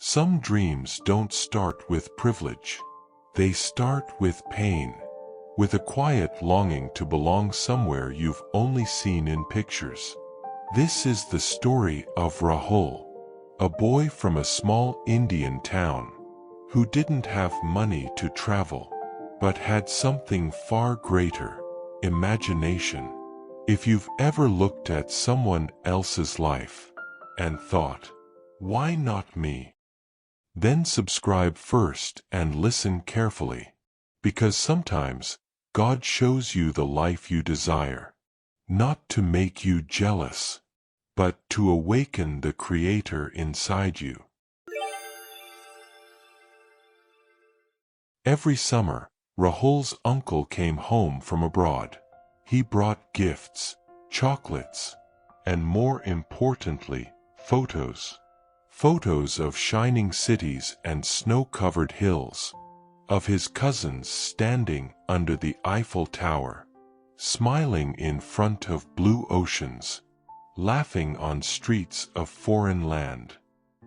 Some dreams don't start with privilege. They start with pain, with a quiet longing to belong somewhere you've only seen in pictures. This is the story of Rahul, a boy from a small Indian town who didn't have money to travel, but had something far greater: imagination. If you've ever looked at someone else's life and thought, "Why not me?" then subscribe first and listen carefully, because sometimes God shows you the life you desire, not to make you jealous, but to awaken the Creator inside you. Every summer, Rahul's uncle came home from abroad. He brought gifts, chocolates, and more importantly, photos. Photos of shining cities and snow-covered hills, of his cousins standing under the Eiffel Tower, smiling in front of blue oceans, laughing on streets of foreign land.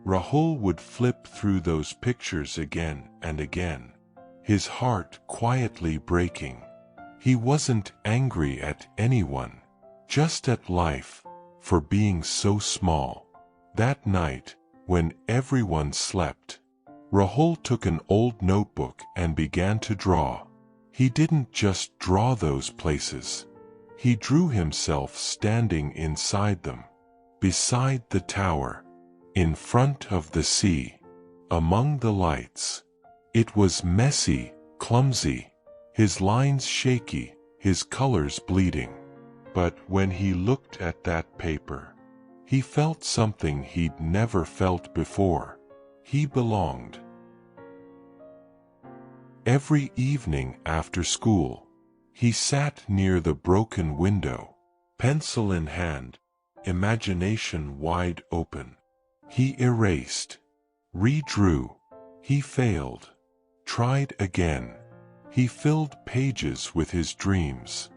Rahul would flip through those pictures again and again, his heart quietly breaking. He wasn't angry at anyone, just at life, for being so small. That night, when everyone slept, Rahul took an old notebook and began to draw. He didn't just draw those places. He drew himself standing inside them, beside the tower, in front of the sea, among the lights. It was messy, clumsy, his lines shaky, his colors bleeding. But when he looked at that paper, he felt something he'd never felt before. He belonged. Every evening after school, he sat near the broken window, pencil in hand, imagination wide open. He erased, redrew, he failed, tried again. He filled pages with his dreams,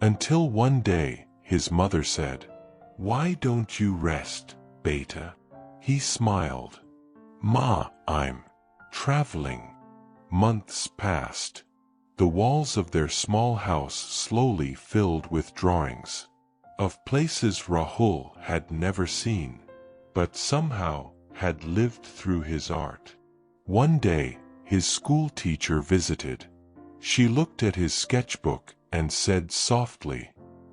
until one day his mother said, "Why don't you rest, beta?" He smiled. "Ma, I'm traveling." Months passed. The walls of their small house slowly filled with drawings of places Rahul had never seen, but somehow had lived through his art. One day, his school teacher visited. She looked at his sketchbook and said softly,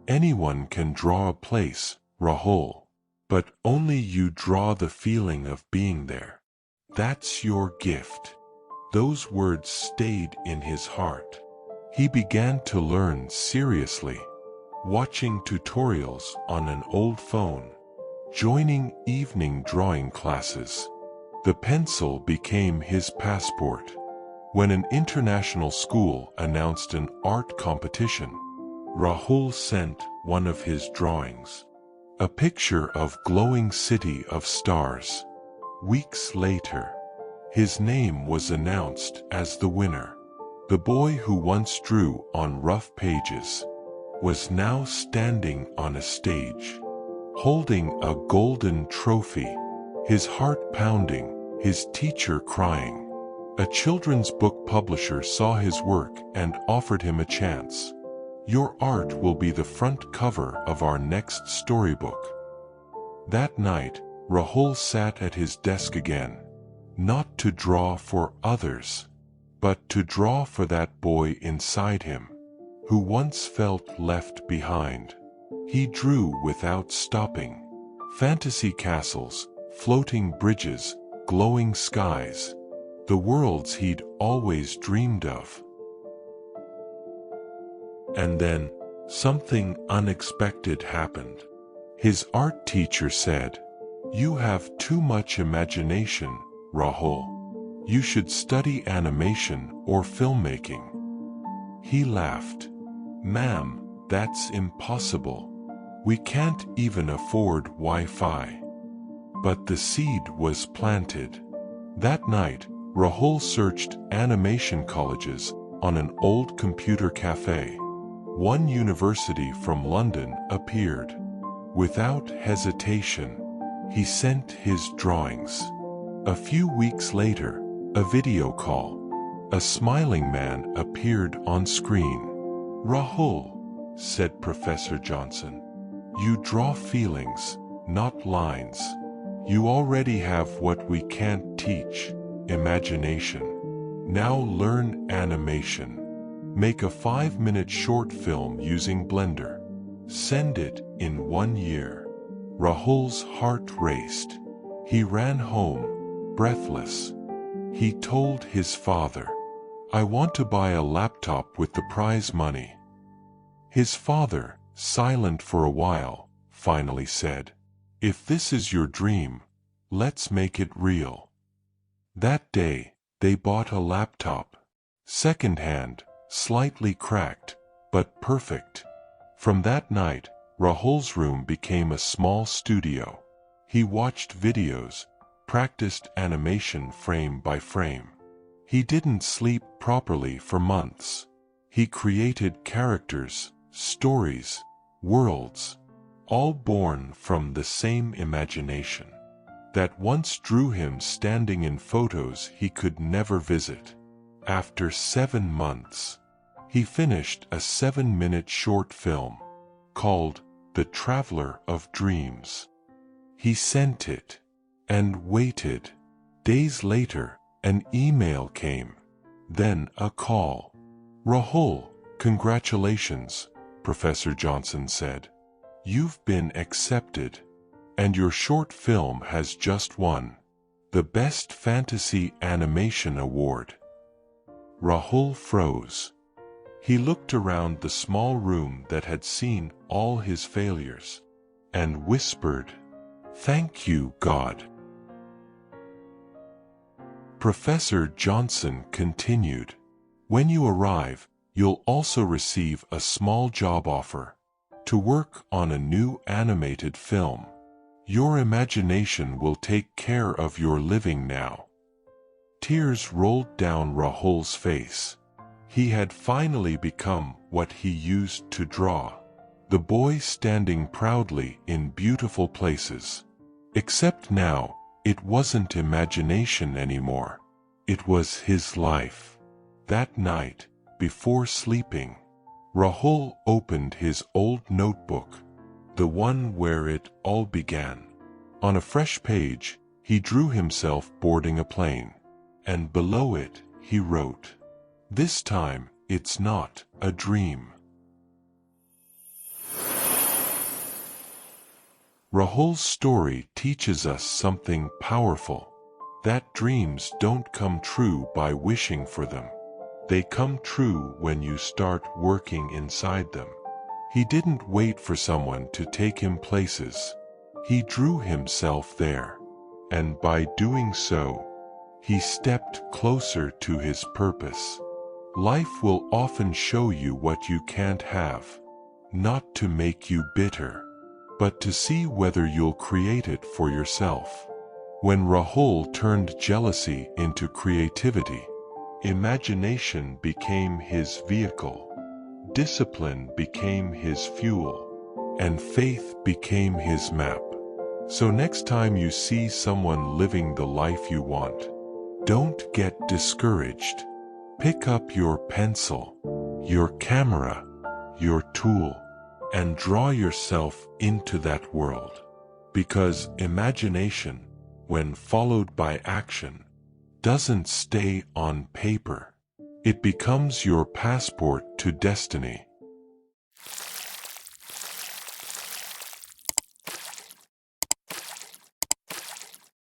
"Anyone can draw a place, Rahul, but only you draw the feeling of being there. That's your gift." Those words stayed in his heart. He began to learn seriously, watching tutorials on an old phone, joining evening drawing classes. The pencil became his passport. When an international school announced an art competition, Rahul sent one of his drawings, a picture of glowing city of stars. Weeks later, his name was announced as the winner. The boy who once drew on rough pages was now standing on a stage, holding a golden trophy, his heart pounding, his teacher crying. A children's book publisher saw his work and offered him a chance. "Your art will be the front cover of our next storybook." That night, Rahul sat at his desk again, not to draw for others, but to draw for that boy inside him, who once felt left behind. He drew without stopping. Fantasy castles, floating bridges, glowing skies, the worlds he'd always dreamed of. And then, something unexpected happened. His art teacher said, "You have too much imagination, Rahul. You should study animation or filmmaking." He laughed. "Ma'am, that's impossible. We can't even afford Wi-Fi." But the seed was planted. That night, Rahul searched animation colleges on an old computer cafe. One university from London appeared. Without hesitation, he sent his drawings. A few weeks later, a video call. A smiling man appeared on screen. "Rahul," said Professor Johnson, "you draw feelings, not lines. You already have what we can't teach, imagination. Now learn animation. Make a 5-minute short film using Blender. Send it in 1 year." Rahul's heart raced. He ran home, breathless. He told his father, "I want to buy a laptop with the prize money." His father, silent for a while, finally said, "If this is your dream, let's make it real." That day, they bought a laptop. Second-hand, slightly cracked, but perfect. From that night, Rahul's room became a small studio. He watched videos, practiced animation frame by frame. He didn't sleep properly for months. He created characters, stories, worlds, all born from the same imagination that once drew him standing in photos he could never visit. After 7 months, he finished a 7-minute short film called The Traveler of Dreams. He sent it and waited. Days later, an email came, then a call. "Rahul, congratulations," Professor Johnson said. "You've been accepted, and your short film has just won the Best Fantasy Animation Award." Rahul froze. He looked around the small room that had seen all his failures, and whispered, "Thank you, God." Professor Johnson continued, "When you arrive, you'll also receive a small job offer to work on a new animated film. Your imagination will take care of your living now." Tears rolled down Rahul's face. He had finally become what he used to draw, the boy standing proudly in beautiful places. Except now, it wasn't imagination anymore. It was his life. That night, before sleeping, Rahul opened his old notebook, the one where it all began. On a fresh page, he drew himself boarding a plane, and below it, he wrote, "This time, it's not a dream." Rahul's story teaches us something powerful, that dreams don't come true by wishing for them. They come true when you start working inside them. He didn't wait for someone to take him places. He drew himself there, and by doing so, he stepped closer to his purpose. Life will often show you what you can't have, not to make you bitter, but to see whether you'll create it for yourself. When Rahul turned jealousy into creativity, imagination became his vehicle, discipline became his fuel, and faith became his map. So next time you see someone living the life you want, don't get discouraged. Pick up your pencil, your camera, your tool, and draw yourself into that world. Because imagination, when followed by action, doesn't stay on paper. It becomes your passport to destiny.